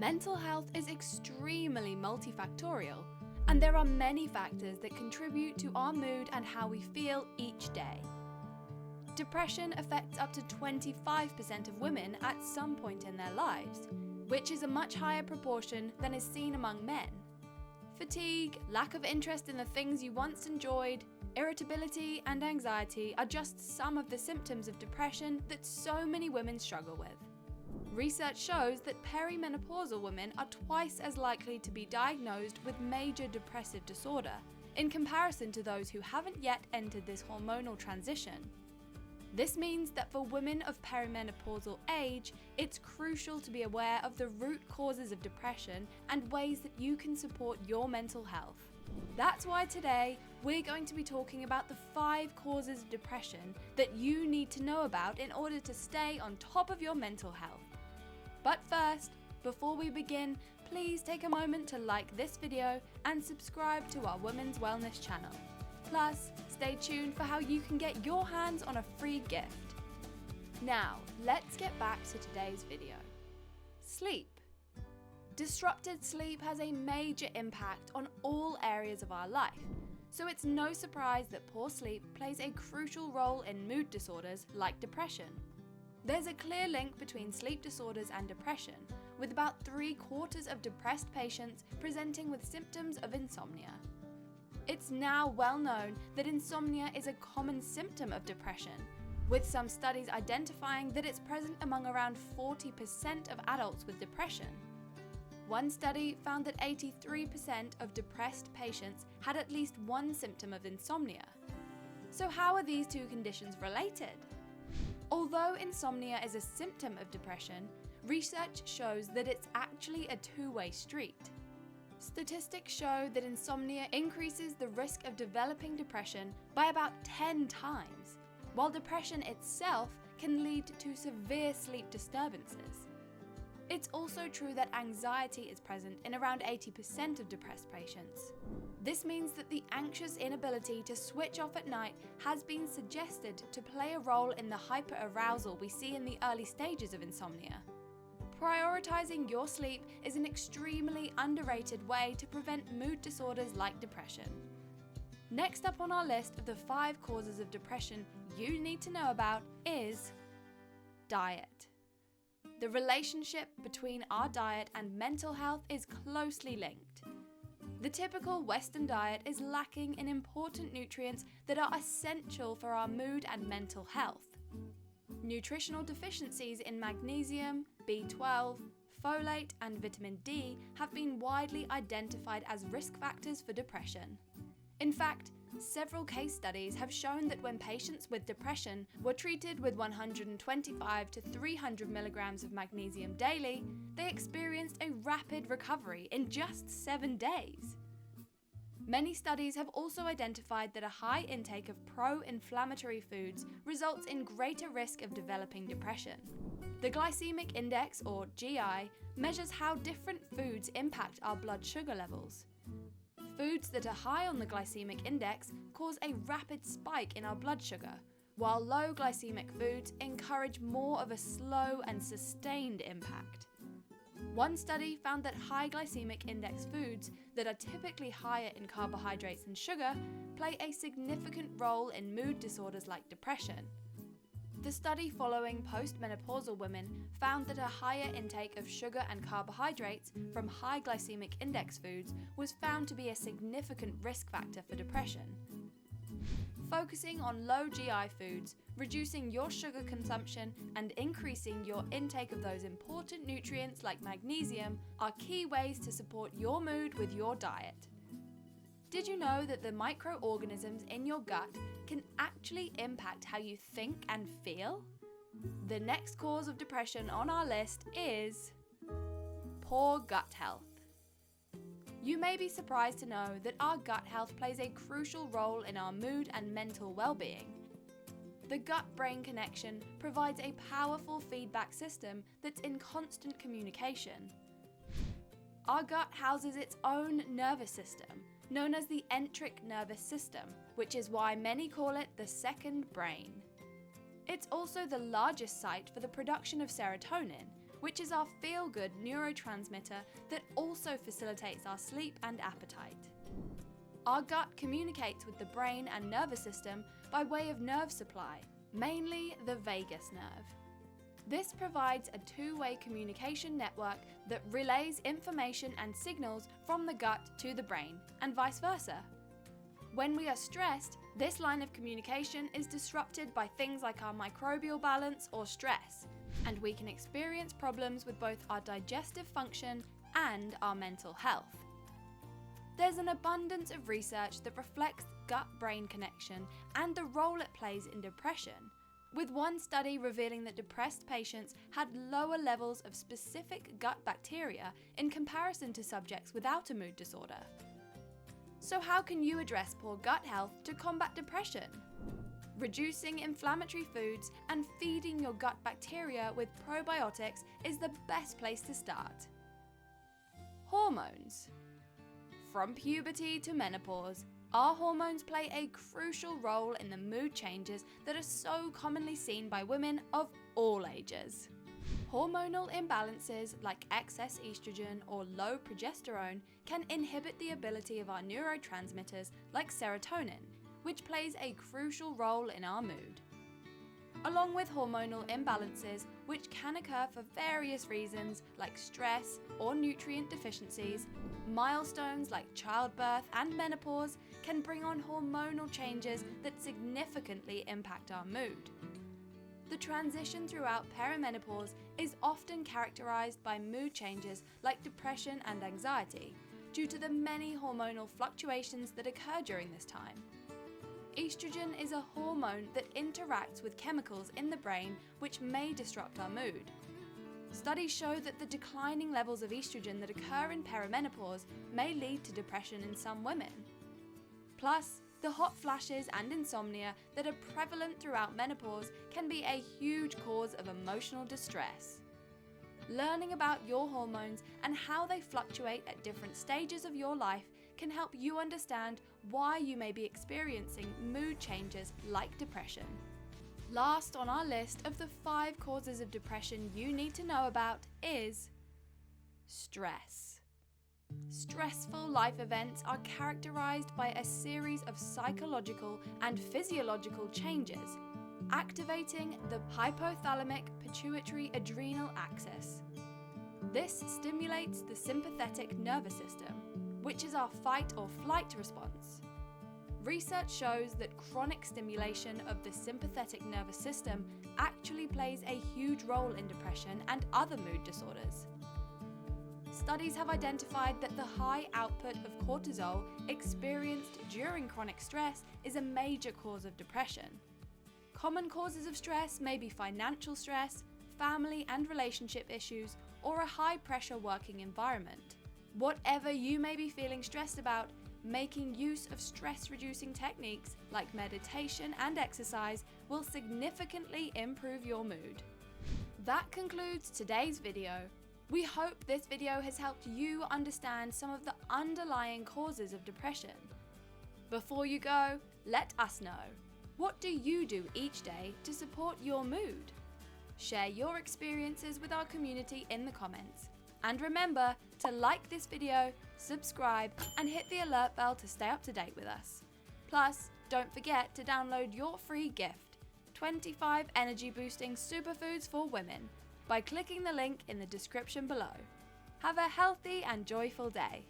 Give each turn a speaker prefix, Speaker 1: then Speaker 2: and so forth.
Speaker 1: Mental health is extremely multifactorial, and there are many factors that contribute to our mood and how we feel each day. Depression affects up to 25% of women at some point in their lives, which is a much higher proportion than is seen among men. Fatigue, lack of interest in the things you once enjoyed, irritability, and anxiety are just some of the symptoms of depression that so many women struggle with. Research shows that perimenopausal women are twice as likely to be diagnosed with major depressive disorder in comparison to those who haven't yet entered this hormonal transition. This means that for women of perimenopausal age, it's crucial to be aware of the root causes of depression and ways that you can support your mental health. That's why today we're going to be talking about the 5 causes of depression that you need to know about in order to stay on top of your mental health. But first, before we begin, please take a moment to like this video and subscribe to our Women's Wellness channel. Plus, stay tuned for how you can get your hands on a free gift. Now, let's get back to today's video. Sleep. Disrupted sleep has a major impact on all areas of our life, so it's no surprise that poor sleep plays a crucial role in mood disorders like depression. There's a clear link between sleep disorders and depression, with about 3/4 of depressed patients presenting with symptoms of insomnia. It's now well known that insomnia is a common symptom of depression, with some studies identifying that it's present among around 40% of adults with depression. One study found that 83% of depressed patients had at least one symptom of insomnia. So how are these two conditions related? Although insomnia is a symptom of depression, research shows that it's actually a two-way street. Statistics show that insomnia increases the risk of developing depression by about 10 times, while depression itself can lead to severe sleep disturbances. It's also true that anxiety is present in around 80% of depressed patients. This means that the anxious inability to switch off at night has been suggested to play a role in the hyperarousal we see in the early stages of insomnia. Prioritizing your sleep is an extremely underrated way to prevent mood disorders like depression. Next up on our list of the 5 causes of depression you need to know about is diet. The relationship between our diet and mental health is closely linked. The typical Western diet is lacking in important nutrients that are essential for our mood and mental health. Nutritional deficiencies in magnesium, B12, folate, and vitamin D have been widely identified as risk factors for depression. In fact, several case studies have shown that when patients with depression were treated with 125 to 300 milligrams of magnesium daily, they experienced a rapid recovery in just 7 days. Many studies have also identified that a high intake of pro-inflammatory foods results in greater risk of developing depression. The glycemic index, or GI, measures how different foods impact our blood sugar levels. Foods that are high on the glycemic index cause a rapid spike in our blood sugar, while low glycemic foods encourage more of a slow and sustained impact. One study found that high glycemic index foods that are typically higher in carbohydrates and sugar play a significant role in mood disorders like depression. The study following postmenopausal women found that a higher intake of sugar and carbohydrates from high glycemic index foods was found to be a significant risk factor for depression. Focusing on low GI foods, reducing your sugar consumption, and increasing your intake of those important nutrients like magnesium are key ways to support your mood with your diet. Did you know that the microorganisms in your gut can actually impact how you think and feel? The next cause of depression on our list is poor gut health. You may be surprised to know that our gut health plays a crucial role in our mood and mental well-being. The gut-brain connection provides a powerful feedback system that's in constant communication. Our gut houses its own nervous system, known as the enteric nervous system, which is why many call it the second brain. It's also the largest site for the production of serotonin, which is our feel-good neurotransmitter that also facilitates our sleep and appetite. Our gut communicates with the brain and nervous system by way of nerve supply, mainly the vagus nerve. This provides a two-way communication network that relays information and signals from the gut to the brain, and vice versa. When we are stressed, this line of communication is disrupted by things like our microbial balance or stress, and we can experience problems with both our digestive function and our mental health. There's an abundance of research that reflects gut-brain connection and the role it plays in depression, with one study revealing that depressed patients had lower levels of specific gut bacteria in comparison to subjects without a mood disorder. So how can you address poor gut health to combat depression? Reducing inflammatory foods and feeding your gut bacteria with probiotics is the best place to start. Hormones. From puberty to menopause, our hormones play a crucial role in the mood changes that are so commonly seen by women of all ages. Hormonal imbalances like excess estrogen or low progesterone can inhibit the ability of our neurotransmitters like serotonin, which plays a crucial role in our mood. Along with hormonal imbalances, which can occur for various reasons like stress or nutrient deficiencies, milestones like childbirth and menopause can bring on hormonal changes that significantly impact our mood. The transition throughout perimenopause is often characterized by mood changes like depression and anxiety, due to the many hormonal fluctuations that occur during this time. Estrogen is a hormone that interacts with chemicals in the brain which may disrupt our mood. Studies show that the declining levels of estrogen that occur in perimenopause may lead to depression in some women. Plus, the hot flashes and insomnia that are prevalent throughout menopause can be a huge cause of emotional distress. Learning about your hormones and how they fluctuate at different stages of your life can help you understand why you may be experiencing mood changes like depression. Last on our list of the 5 causes of depression you need to know about is stress. Stressful life events are characterized by a series of psychological and physiological changes, activating the hypothalamic pituitary adrenal axis. This stimulates the sympathetic nervous system, which is our fight or flight response. Research shows that chronic stimulation of the sympathetic nervous system actually plays a huge role in depression and other mood disorders. Studies have identified that the high output of cortisol experienced during chronic stress is a major cause of depression. Common causes of stress may be financial stress, family and relationship issues, or a high-pressure working environment. Whatever you may be feeling stressed about, making use of stress-reducing techniques like meditation and exercise will significantly improve your mood. That concludes today's video. We hope this video has helped you understand some of the underlying causes of depression. Before you go, let us know. What do you do each day to support your mood? Share your experiences with our community in the comments. And remember to like this video, subscribe, and hit the alert bell to stay up to date with us. Plus, don't forget to download your free gift, 25 energy boosting superfoods for women, by clicking the link in the description below. Have a healthy and joyful day.